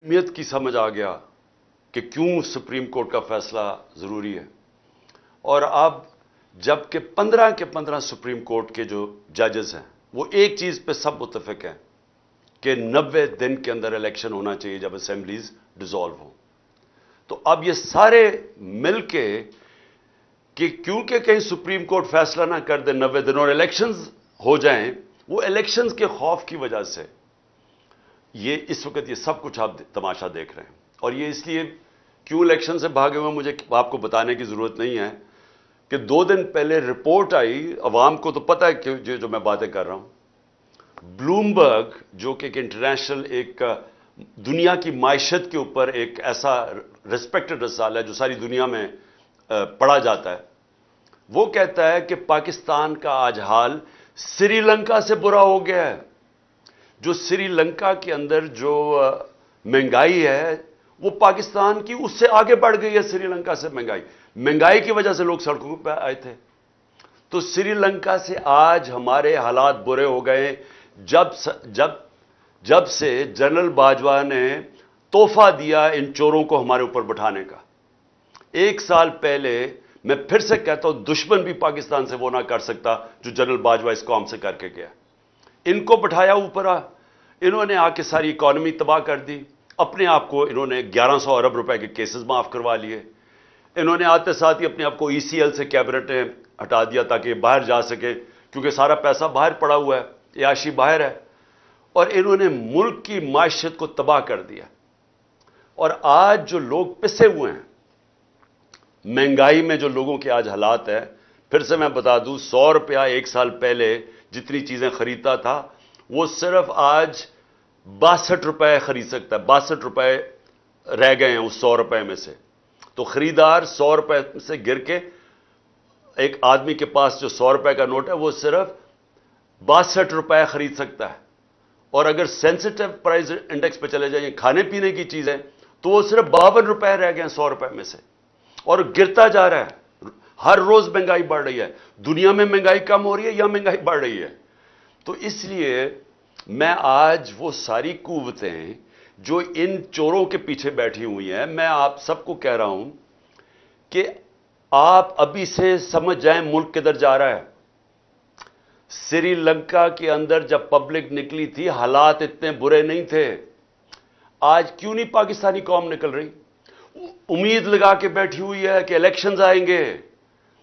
اہمیت کی سمجھ آ گیا کہ کیوں سپریم کورٹ کا فیصلہ ضروری ہے. اور اب جب کہ 15 کے 15 سپریم کورٹ کے جو ججز ہیں وہ ایک چیز پہ سب متفق ہیں کہ 90 دن کے اندر الیکشن ہونا چاہیے جب اسمبلیز ڈیزالو ہوں. تو اب یہ سارے مل کے کہ کیونکہ کہیں سپریم کورٹ فیصلہ نہ کر دے 90 دن اور الیکشنز ہو جائیں، وہ الیکشنز کے خوف کی وجہ سے یہ اس وقت یہ سب کچھ آپ تماشا دیکھ رہے ہیں. اور یہ اس لیے کیوں الیکشن سے بھاگے ہوئے مجھے آپ کو بتانے کی ضرورت نہیں ہے کہ 2 دن پہلے رپورٹ آئی، عوام کو تو پتہ ہے کہ جو میں باتیں کر رہا ہوں. بلومبرگ جو کہ ایک انٹرنیشنل ایک دنیا کی معیشت کے اوپر ایک ایسا ریسپیکٹڈ رسالہ ہے جو ساری دنیا میں پڑھا جاتا ہے، وہ کہتا ہے کہ پاکستان کا آج حال سری لنکا سے برا ہو گیا ہے. جو سری لنکا کے اندر جو مہنگائی ہے وہ پاکستان کی اس سے آگے بڑھ گئی ہے. سری لنکا سے مہنگائی کی وجہ سے لوگ سڑکوں پہ آئے تھے. تو سری لنکا سے آج ہمارے حالات برے ہو گئے جب سے جنرل باجوہ نے تحفہ دیا ان چوروں کو ہمارے اوپر بٹھانے کا. 1 سال پہلے میں پھر سے کہتا ہوں دشمن بھی پاکستان سے وہ نہ کر سکتا جو جنرل باجوہ اس قوم سے کر کے گیا. ان کو بٹھایا اوپر، انہوں نے آ کے ساری اکانومی تباہ کر دی. اپنے آپ کو انہوں نے 1100 ارب روپے کے کیسز معاف کروا لیے. انہوں نے آتے ساتھ ہی اپنے آپ کو ECL سے کیبنٹیں ہٹا دیا تاکہ یہ باہر جا سکے، کیونکہ سارا پیسہ باہر پڑا ہوا ہے، عیاشی باہر ہے. اور انہوں نے ملک کی معیشت کو تباہ کر دیا. اور آج جو لوگ پسے ہوئے ہیں مہنگائی میں، جو لوگوں کے آج حالات ہے، پھر سے میں بتا دوں 100 روپیہ 1 سال پہلے جتنی چیزیں خریدتا تھا وہ صرف آج 62 روپے خرید سکتا ہے. 62 روپے رہ گئے ہیں اس 100 روپے میں سے. تو خریدار 100 روپے سے گر کے ایک آدمی کے پاس جو 100 روپے کا نوٹ ہے وہ صرف 62 روپے خرید سکتا ہے. اور اگر سینسٹیو پرائز انڈیکس پہ چلے جائیں کھانے پینے کی چیزیں تو وہ صرف 52 روپے رہ گئے ہیں 100 روپے میں سے. اور گرتا جا رہا ہے. ہر روز مہنگائی بڑھ رہی ہے. دنیا میں مہنگائی کم ہو رہی ہے یا مہنگائی بڑھ رہی ہے؟ تو اس لیے میں آج وہ ساری قوتیں جو ان چوروں کے پیچھے بیٹھی ہوئی ہیں، میں آپ سب کو کہہ رہا ہوں کہ آپ ابھی سے سمجھ جائیں ملک کدھر جا رہا ہے. سری لنکا کے اندر جب پبلک نکلی تھی حالات اتنے برے نہیں تھے. آج کیوں نہیں پاکستانی قوم نکل رہی؟ امید لگا کے بیٹھی ہوئی ہے کہ الیکشنز آئیں گے.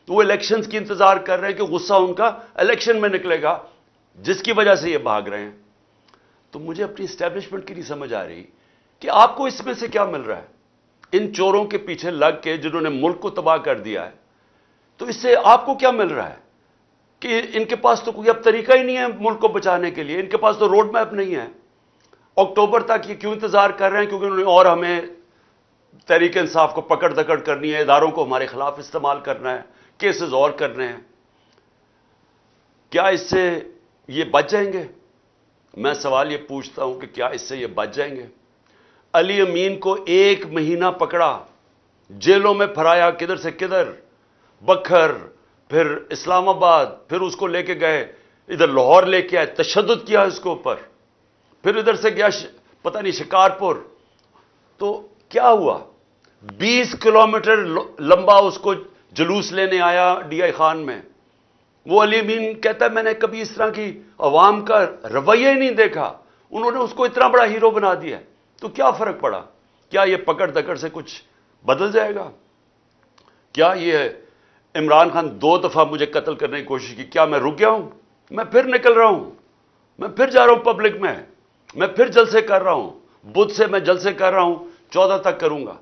وہ الیکشنز کی انتظار کر رہے ہیں کہ غصہ ان کا الیکشن میں نکلے گا، جس کی وجہ سے یہ بھاگ رہے ہیں. تو مجھے اپنی اسٹیبلشمنٹ کی نہیں سمجھ آ رہی کہ آپ کو اس میں سے کیا مل رہا ہے. ان چوروں کے پیچھے لگ کے جنہوں نے ملک کو تباہ کر دیا ہے، تو اس سے آپ کو کیا مل رہا ہے کہ ان کے پاس تو کوئی اب طریقہ ہی نہیں ہے ملک کو بچانے کے لیے. ان کے پاس تو روڈ میپ نہیں ہے. اکتوبر تک یہ کیوں انتظار کر رہے ہیں؟ کیونکہ انہوں نے اور ہمیں تحریک انصاف کو پکڑ دکڑ کرنی ہے، اداروں کو ہمارے خلاف استعمال کرنا ہے، کیسز اور کرنے ہیں. کیا اس سے یہ بچ جائیں گے؟ میں سوال یہ پوچھتا ہوں کہ کیا اس سے یہ بچ جائیں گے؟ علی امین کو 1 مہینہ پکڑا، جیلوں میں پھرایا، کدھر سے کدھر، بکھر، پھر اسلام آباد، پھر اس کو لے کے گئے ادھر لاہور، لے کے آئے، تشدد کیا اس کے اوپر، پھر ادھر سے گیا پتہ نہیں شکارپور. تو کیا ہوا؟ 20 کلومیٹر لمبا اس کو جلوس لینے آیا ڈی آئی خان میں. وہ علی امین کہتا ہے میں نے کبھی اس طرح کی عوام کا رویہ ہی نہیں دیکھا. انہوں نے اس کو اتنا بڑا ہیرو بنا دیا. تو کیا فرق پڑا؟ کیا یہ پکڑ دکڑ سے کچھ بدل جائے گا؟ کیا یہ عمران خان 2 دفعہ مجھے قتل کرنے کی کوشش کی، کیا میں رک گیا ہوں؟ میں پھر نکل رہا ہوں، میں پھر جا رہا ہوں پبلک میں پھر جلسے کر رہا ہوں. بدھ سے میں جلسے کر رہا ہوں، 14 تک کروں گا.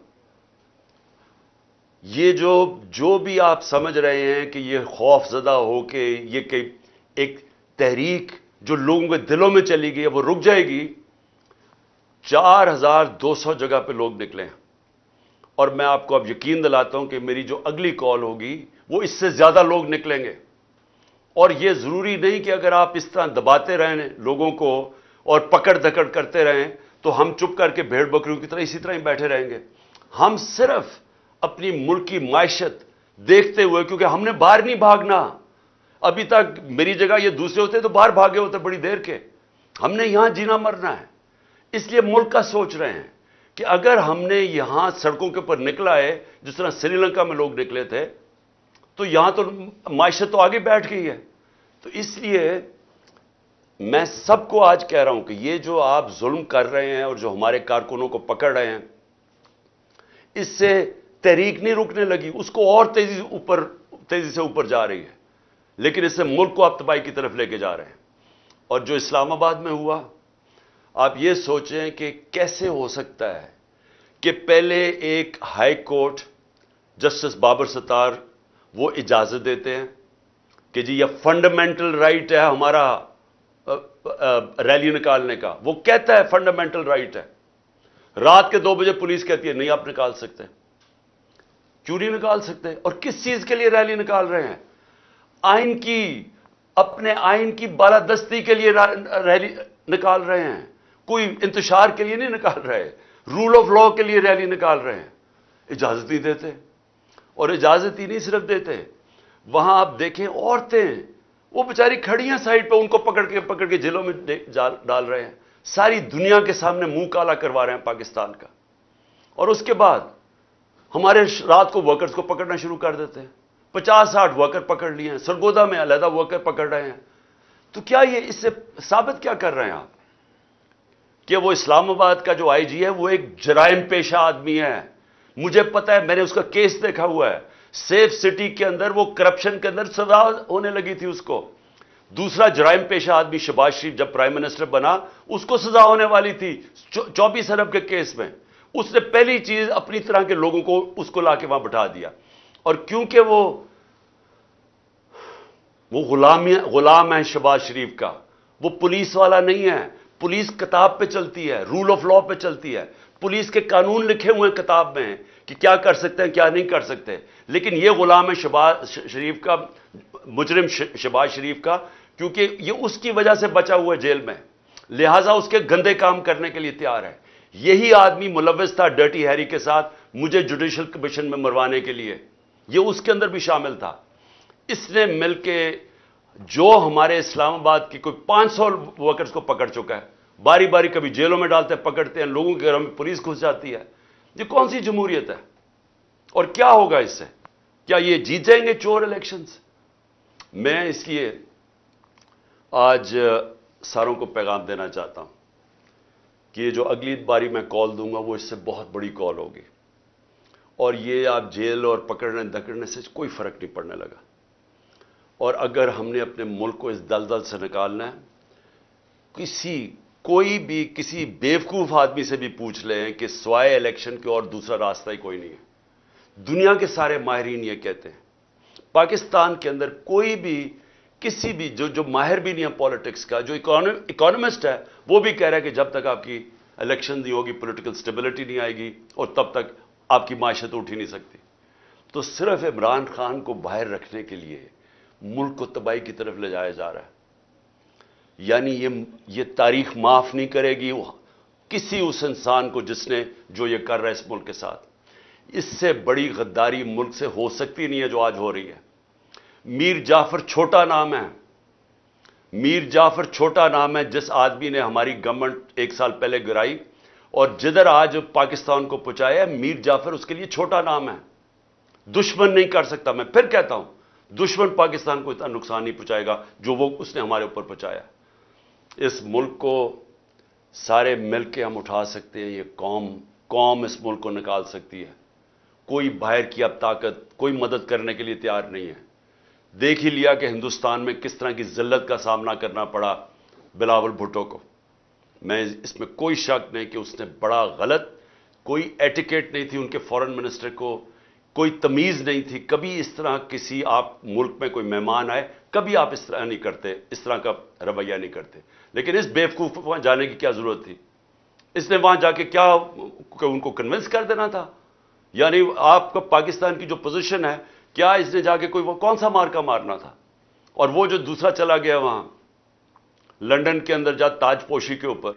یہ جو بھی آپ سمجھ رہے ہیں کہ یہ خوف زدہ ہو کے یہ کہ ایک تحریک جو لوگوں کے دلوں میں چلی گئی ہے وہ رک جائے گی. 4200 جگہ پہ لوگ نکلے ہیں. اور میں آپ کو اب یقین دلاتا ہوں کہ میری جو اگلی کال ہوگی وہ اس سے زیادہ لوگ نکلیں گے. اور یہ ضروری نہیں کہ اگر آپ اس طرح دباتے رہیں لوگوں کو اور پکڑ دکڑ کرتے رہیں تو ہم چپ کر کے بھیڑ بکریوں کی طرح اسی طرح ہی بیٹھے رہیں گے. ہم صرف اپنی ملک کی معیشت دیکھتے ہوئے، کیونکہ ہم نے باہر نہیں بھاگنا. ابھی تک میری جگہ یہ دوسرے ہوتے تو باہر بھاگے ہوتے بڑی دیر کے. ہم نے یہاں جینا مرنا ہے. اس لیے ملک کا سوچ رہے ہیں کہ اگر ہم نے یہاں سڑکوں کے اوپر نکلا ہے جس طرح سری لنکا میں لوگ نکلے تھے، تو یہاں تو معیشت تو آگے بیٹھ گئی ہے. تو اس لیے میں سب کو آج کہہ رہا ہوں کہ یہ جو آپ ظلم کر رہے ہیں اور جو ہمارے کارکنوں کو پکڑ رہے ہیں، اس سے تحریک نہیں رکنے لگی، اس کو اور تیزی سے اوپر جا رہی ہے، لیکن اس سے ملک کو آپ تباہی کی طرف لے کے جا رہے ہیں. اور جو اسلام آباد میں ہوا، آپ یہ سوچیں کہ کیسے ہو سکتا ہے کہ پہلے ایک ہائی کورٹ جسٹس بابر ستار وہ اجازت دیتے ہیں کہ جی یہ فنڈامنٹل رائٹ ہے ہمارا ریلی نکالنے کا، وہ کہتا ہے فنڈامنٹل رائٹ ہے. رات کے 2 بجے پولیس کہتی ہے نہیں آپ نکال سکتے. کیوں نہیں نکال سکتے؟ اور کس چیز کے لیے ریلی نکال رہے ہیں؟ آئین کی، اپنے آئین کی بالادستی کے لیے ریلی نکال رہے ہیں، کوئی انتشار کے لیے نہیں نکال رہے، رول آف لا کے لیے ریلی نکال رہے ہیں. اجازت نہیں دیتے. اور اجازت ہی نہیں صرف دیتے، وہاں آپ دیکھیں عورتیں وہ بیچاری کھڑی ہیں سائڈ پہ، ان کو پکڑ کے جیلوں میں ڈال رہے ہیں، ساری دنیا کے سامنے منہ کالا کروا رہے ہیں پاکستان کا. اور اس کے بعد ہمارے رات کو ورکرز کو پکڑنا شروع کر دیتے ہیں. 50-60 ورکر پکڑ لیے ہیں، سرگودا میں علیحدہ ورکر پکڑ رہے ہیں. تو کیا یہ اس سے ثابت کیا کر رہے ہیں آپ کہ وہ اسلام آباد کا جو آئی جی ہے وہ ایک جرائم پیشہ آدمی ہے؟ مجھے پتا ہے، میں نے اس کا کیس دیکھا ہوا ہے. سیف سٹی کے اندر وہ کرپشن کے اندر سزا ہونے لگی تھی اس کو. دوسرا جرائم پیشہ آدمی شہباز شریف جب پرائم منسٹر بنا، اس کو سزا ہونے والی تھی 24 ارب کے کیس میں. اس نے پہلی چیز اپنی طرح کے لوگوں کو اس کو لا کے وہاں بٹھا دیا. اور کیونکہ وہ غلام ہے شہباز شریف کا، وہ پولیس والا نہیں ہے. پولیس کتاب پہ چلتی ہے، رول آف لا پہ چلتی ہے. پولیس کے قانون لکھے ہوئے ہیں کتاب میں کہ کیا کر سکتے ہیں کیا نہیں کر سکتے. لیکن یہ غلام ہے شہباز شریف کا، مجرم شہباز شریف کا، کیونکہ یہ اس کی وجہ سے بچا ہوا ہے جیل میں، لہٰذا اس کے گندے کام کرنے کے لیے تیار ہے. یہی آدمی ملوث تھا ڈرٹی ہیری کے ساتھ مجھے جوڈیشل کمیشن میں مروانے کے لیے، یہ اس کے اندر بھی شامل تھا. اس نے مل کے جو ہمارے اسلام آباد کی کوئی 500 ورکرز کو پکڑ چکا ہے، باری باری کبھی جیلوں میں ڈالتے ہیں، پکڑتے ہیں، لوگوں کے گھروں میں پولیس گھس جاتی ہے. یہ کون سی جمہوریت ہے؟ اور کیا ہوگا اس سے؟ کیا یہ جیت جائیں گے چور الیکشنز؟ میں اس لیے آج ساروں کو پیغام دینا چاہتا ہوں کہ یہ جو اگلی باری میں کال دوں گا وہ اس سے بہت بڑی کال ہوگی. اور یہ آپ جیل اور پکڑنے دکڑنے سے کوئی فرق نہیں پڑنے لگا. اور اگر ہم نے اپنے ملک کو اس دلدل سے نکالنا ہے، کوئی بھی کسی بیوقوف آدمی سے بھی پوچھ لیں کہ سوائے الیکشن کے اور دوسرا راستہ ہی کوئی نہیں ہے. دنیا کے سارے ماہرین یہ کہتے ہیں. پاکستان کے اندر کوئی بھی کسی بھی جو ماہر بھی نہیں ہے پالیٹکس کا، جو اکانومسٹ ہے، وہ بھی کہہ رہا ہے کہ جب تک آپ کی الیکشن نہیں ہوگی پولیٹیکل سٹیبلٹی نہیں آئے گی اور تب تک آپ کی معیشت اٹھ ہی نہیں سکتی. تو صرف عمران خان کو باہر رکھنے کے لیے ملک کو تباہی کی طرف لے جایا جا رہا ہے. یعنی یہ تاریخ معاف نہیں کرے گی کسی اس انسان کو جس نے جو یہ کر رہا ہے اس ملک کے ساتھ. اس سے بڑی غداری ملک سے ہو سکتی نہیں ہے جو آج ہو رہی ہے. میر جعفر چھوٹا نام ہے، میر جعفر چھوٹا نام ہے جس آدمی نے ہماری گورنمنٹ 1 سال پہلے گرائی اور جدھر آج پاکستان کو پہنچایا، میر جعفر اس کے لیے چھوٹا نام ہے. دشمن نہیں کر سکتا. میں پھر کہتا ہوں، دشمن پاکستان کو اتنا نقصان نہیں پہنچائے گا جو اس نے ہمارے اوپر پہنچایا. اس ملک کو سارے مل کے ہم اٹھا سکتے ہیں. یہ قوم اس ملک کو نکال سکتی ہے. کوئی باہر کی اب طاقت کوئی مدد کرنے کے لیے تیار نہیں ہے. دیکھ ہی لیا کہ ہندوستان میں کس طرح کی ذلت کا سامنا کرنا پڑا بلاول بھٹو کو. میں اس میں کوئی شک نہیں کہ اس نے بڑا غلط، کوئی ایٹیکیٹ نہیں تھی ان کے فورن منسٹر کو، کوئی تمیز نہیں تھی. کبھی اس طرح کسی آپ ملک میں کوئی مہمان آئے کبھی آپ اس طرح نہیں کرتے، اس طرح کا رویہ نہیں کرتے. لیکن اس بیوقوف کو وہاں جانے کی کیا ضرورت تھی؟ اس نے وہاں جا کے کیا ان کو کنونس کر دینا تھا؟ یعنی آپ کا پاکستان کی جو پوزیشن ہے، کیا اس نے جا کے کوئی وہ کون سا مارکا مارنا تھا؟ اور وہ جو دوسرا چلا گیا وہاں لنڈن کے اندر جا تاج پوشی کے اوپر